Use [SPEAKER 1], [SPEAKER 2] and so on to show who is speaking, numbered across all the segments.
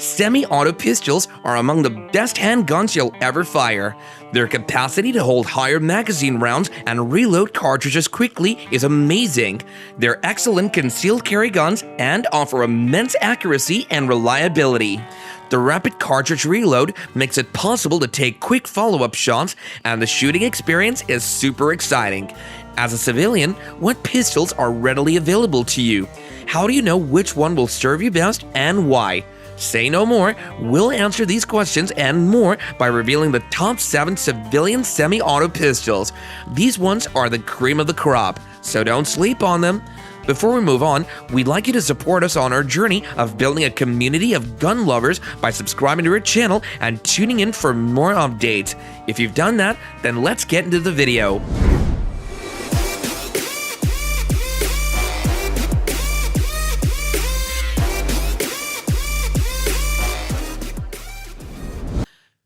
[SPEAKER 1] Semi-auto pistols are among the best handguns you'll ever fire. Their capacity to hold higher magazine rounds and reload cartridges quickly is amazing. They're excellent concealed carry guns and offer immense accuracy and reliability. The rapid cartridge reload makes it possible to take quick follow-up shots, and the shooting experience is super exciting. As a civilian, what pistols are readily available to you? How do you know which one will serve you best and why? Say no more, we'll answer these questions and more by revealing the top 7 civilian semi-auto pistols. These ones are the cream of the crop, so don't sleep on them. Before we move on, we'd like you to support us on our journey of building a community of gun lovers by subscribing to our channel and tuning in for more updates. If you've done that, then let's get into the video.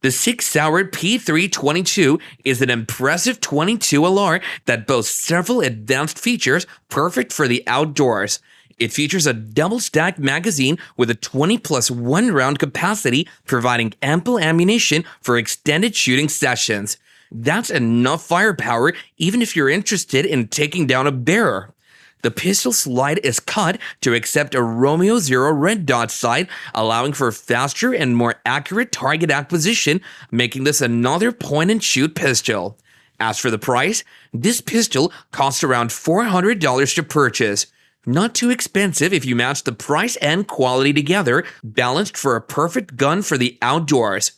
[SPEAKER 1] The Sig Sauer P322 is an impressive .22 LR that boasts several advanced features perfect for the outdoors. It features a double-stacked magazine with a 20+1 round capacity, providing ample ammunition for extended shooting sessions. That's enough firepower even if you're interested in taking down a bear. The pistol slide is cut to accept a Romeo 0 red dot sight, allowing for faster and more accurate target acquisition, making this another point-and-shoot pistol. As for the price, this pistol costs around $400 to purchase. Not too expensive if you match the price and quality together, balanced for a perfect gun for the outdoors.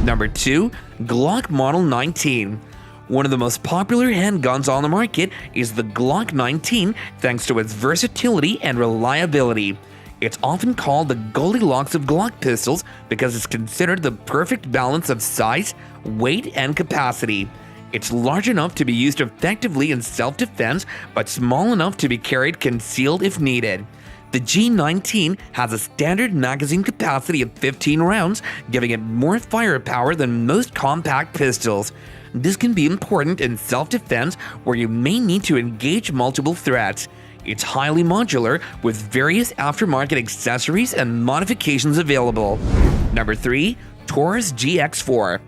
[SPEAKER 1] Number 2. Glock Model 19. One of the most popular handguns on the market is the Glock 19 thanks to its versatility and reliability. It's often called the Goldilocks of Glock pistols because it's considered the perfect balance of size, weight, and capacity. It's large enough to be used effectively in self-defense, but small enough to be carried concealed if needed. The G19 has a standard magazine capacity of 15 rounds, giving it more firepower than most compact pistols. This can be important in self-defense where you may need to engage multiple threats. It's highly modular with various aftermarket accessories and modifications available. Number 3. Taurus GX4.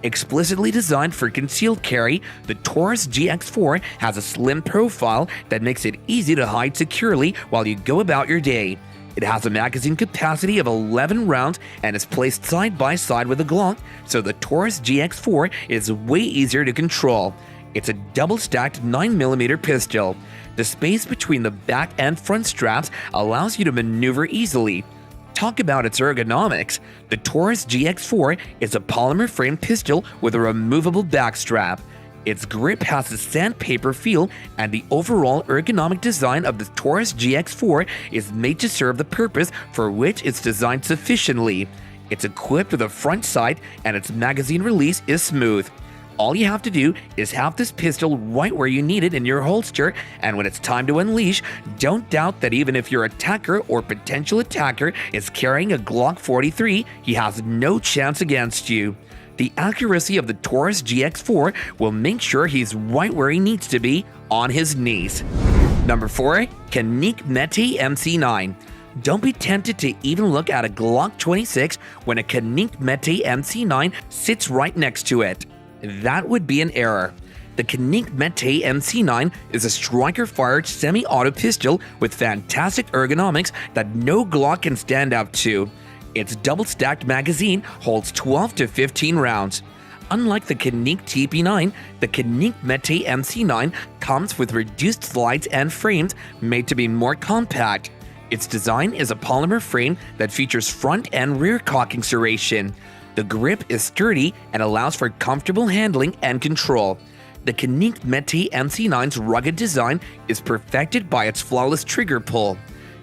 [SPEAKER 1] Explicitly designed for concealed carry, the Taurus GX4 has a slim profile that makes it easy to hide securely while you go about your day. It has a magazine capacity of 11 rounds and is placed side by side with a Glock, so the Taurus GX4 is way easier to control. It's a double-stacked 9mm pistol. The space between the back and front straps allows you to maneuver easily. Talk about its ergonomics. The Taurus GX4 is a polymer frame pistol with a removable back strap. Its grip has a sandpaper feel, and the overall ergonomic design of the Taurus GX4 is made to serve the purpose for which it's designed sufficiently. It's equipped with a front sight, and its magazine release is smooth. All you have to do is have this pistol right where you need it in your holster, and when it's time to unleash, don't doubt that even if your attacker or potential attacker is carrying a Glock 43, he has no chance against you. The accuracy of the Taurus GX4 will make sure he's right where he needs to be, on his knees. Number 4. Canik Mete MC9. Don't be tempted to even look at a Glock 26 when a Canik Mete MC9 sits right next to it. That would be an error. The Canik Mete MC9 is a striker-fired semi-auto pistol with fantastic ergonomics that no Glock can stand up to. Its double-stacked magazine holds 12 to 15 rounds. Unlike the Canik TP9, the Canik Mete MC9 comes with reduced slides and frames made to be more compact. Its design is a polymer frame that features front and rear cocking serration. The grip is sturdy and allows for comfortable handling and control. The Canik Mete MC9's rugged design is perfected by its flawless trigger pull.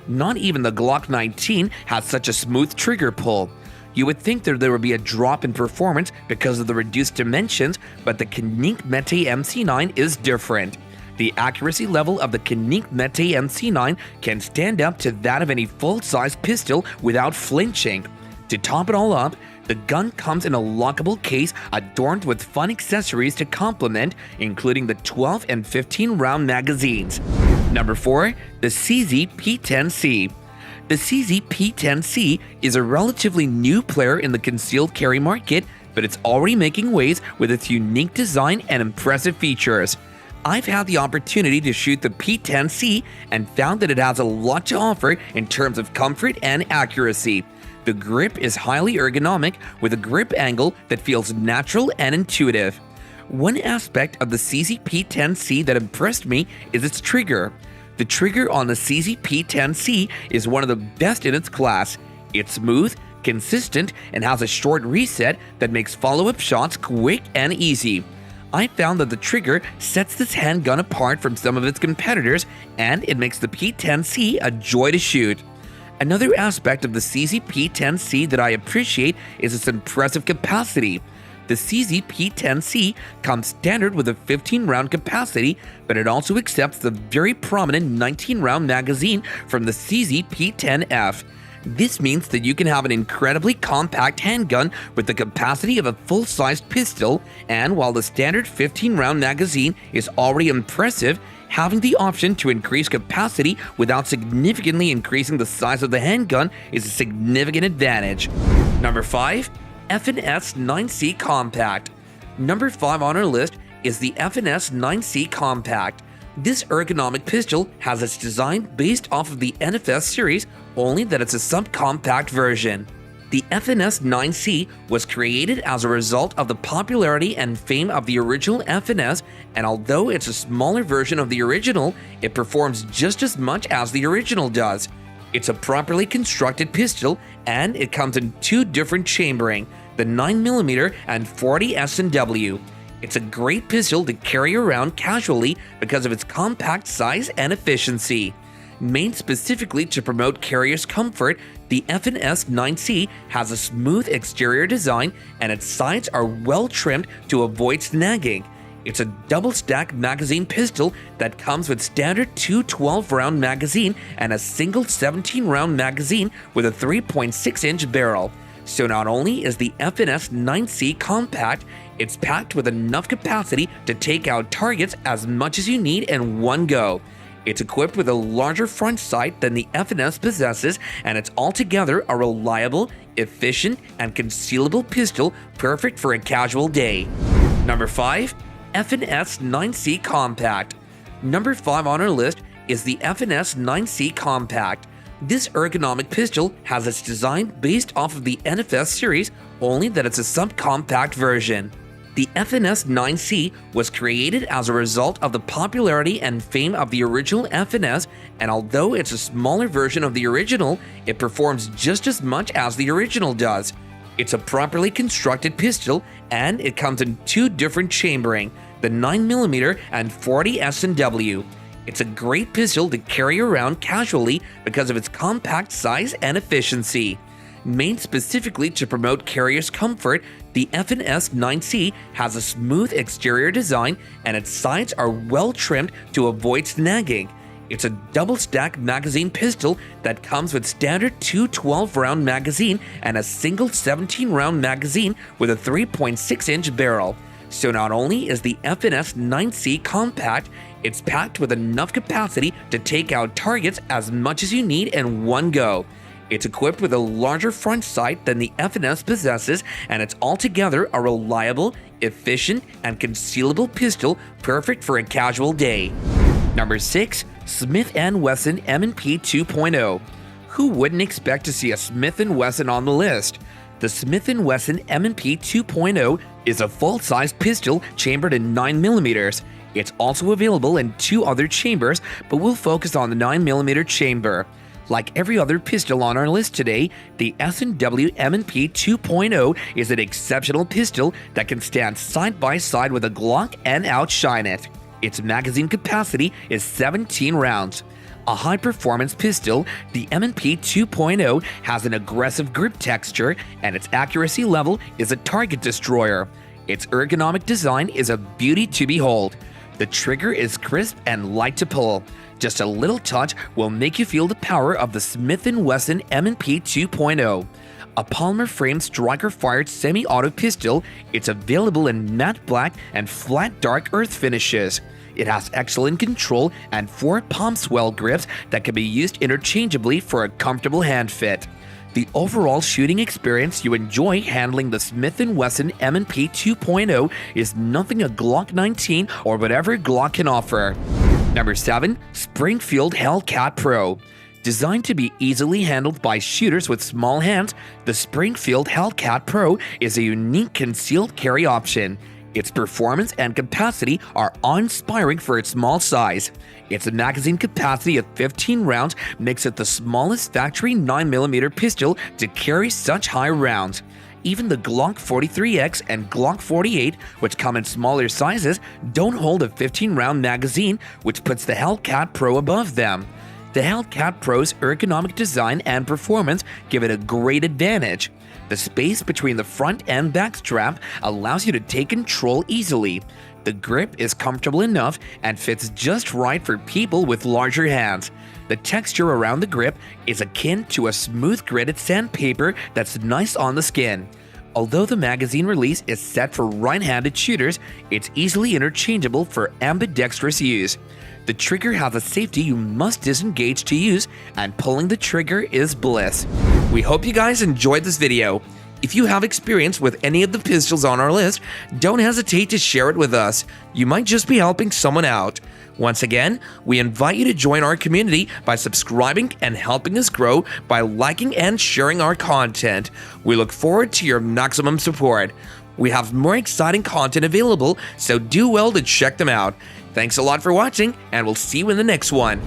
[SPEAKER 1] Not even the Glock 19 has such a smooth trigger pull. You would think that there would be a drop in performance because of the reduced dimensions, but the Canik Mete MC9 is different. The accuracy level of the Canik Mete MC9 can stand up to that of any full-size pistol without flinching. To top it all up, the gun comes in a lockable case adorned with fun accessories to complement, including the 12 and 15 round magazines. Number 4. The CZ P10C. The CZ-P10C is a relatively new player in the concealed carry market, but it's already making waves with its unique design and impressive features. I've had the opportunity to shoot the P10C and found that it has a lot to offer in terms of comfort and accuracy. The grip is highly ergonomic with a grip angle that feels natural and intuitive. One aspect of the CZ-P10C that impressed me is its trigger. The trigger on the CZ-P10C is one of the best in its class. It's smooth, consistent, and has a short reset that makes follow-up shots quick and easy. I found that the trigger sets this handgun apart from some of its competitors, and it makes the P10C a joy to shoot. Another aspect of the CZ-P10C that I appreciate is its impressive capacity. The CZ-P10C comes standard with a 15-round capacity, but it also accepts the very prominent 19-round magazine from the CZ-P10F. This means that you can have an incredibly compact handgun with the capacity of a full-sized pistol, and while the standard 15-round magazine is already impressive, having the option to increase capacity without significantly increasing the size of the handgun is a significant advantage. Number 5. F&S 9C Compact. Number 5 on our list is the F&S 9C Compact. This ergonomic pistol has its design based off of the NFS series, only that it's a subcompact version. The F&S 9C was created as a result of the popularity and fame of the original F&S, and although it's a smaller version of the original, it performs just as much as the original does. It's a properly constructed pistol, and it comes in two different chambering, the 9mm and 40 S&W. It's a great pistol to carry around casually because of its compact size and efficiency. Made specifically to promote carrier's comfort, the F&S 9C has a smooth exterior design and its sides are well trimmed to avoid snagging. It's a double-stack magazine pistol that comes with standard 12-round magazine and a single 17-round magazine with a 3.6-inch barrel. So not only is the F&S 9C compact, it's packed with enough capacity to take out targets as much as you need in one go. It's equipped with a larger front sight than the F&S possesses, and it's altogether a reliable, efficient, and concealable pistol perfect for a casual day. Number 5. F&S 9C Compact. Number 5 on our list is the F&S 9C Compact. This ergonomic pistol has its design based off of the NFS series, only that it's a subcompact version. The F&S 9C was created as a result of the popularity and fame of the original F&S, and although it's a smaller version of the original, it performs just as much as the original does. It's a properly constructed pistol, and it comes in two different chambering, the 9mm and 40 S&W. It's a great pistol to carry around casually because of its compact size and efficiency. Made specifically to promote carrier's comfort, the F&S 9C has a smooth exterior design and its sides are well trimmed to avoid snagging. It's a double-stack magazine pistol that comes with standard 12-round magazine and a single 17-round magazine with a 3.6-inch barrel. So not only is the F&S 9C compact, it's packed with enough capacity to take out targets as much as you need in one go. It's equipped with a larger front sight than the F&S possesses, and it's altogether a reliable, efficient, and concealable pistol perfect for a casual day. Number 6. Smith & Wesson M&P 2.0. Who wouldn't expect to see a Smith & Wesson on the list? The Smith & Wesson M&P 2.0 is a full-size pistol chambered in 9mm. It's also available in two other chambers, but we'll focus on the 9mm chamber. Like every other pistol on our list today, the S&W M&P 2.0 is an exceptional pistol that can stand side by side with a Glock and outshine it. Its magazine capacity is 17 rounds. A high-performance pistol, the M&P 2.0 has an aggressive grip texture, and its accuracy level is a target destroyer. Its ergonomic design is a beauty to behold. The trigger is crisp and light to pull. Just a little touch will make you feel the power of the Smith & Wesson M&P 2.0. A polymer-framed striker-fired semi-auto pistol, it's available in matte black and flat dark earth finishes. It has excellent control and 4 palm swell grips that can be used interchangeably for a comfortable hand fit. The overall shooting experience you enjoy handling the Smith & Wesson M&P 2.0 is nothing a Glock 19 or whatever Glock can offer. Number 7. Springfield Hellcat Pro. Designed to be easily handled by shooters with small hands, the Springfield Hellcat Pro is a unique concealed carry option. Its performance and capacity are awe-inspiring for its small size. Its magazine capacity of 15 rounds makes it the smallest factory 9mm pistol to carry such high rounds. Even the Glock 43X and Glock 48, which come in smaller sizes, don't hold a 15-round magazine, which puts the Hellcat Pro above them. The Hellcat Pro's ergonomic design and performance give it a great advantage. The space between the front and back strap allows you to take control easily. The grip is comfortable enough and fits just right for people with larger hands. The texture around the grip is akin to a smooth gritted sandpaper that's nice on the skin. Although the magazine release is set for right-handed shooters, it's easily interchangeable for ambidextrous use. The trigger has a safety you must disengage to use, and pulling the trigger is bliss. We hope you guys enjoyed this video. If you have experience with any of the pistols on our list, don't hesitate to share it with us. You might just be helping someone out. Once again, we invite you to join our community by subscribing and helping us grow by liking and sharing our content. We look forward to your maximum support. We have more exciting content available, so do well to check them out. Thanks a lot for watching, and we'll see you in the next one.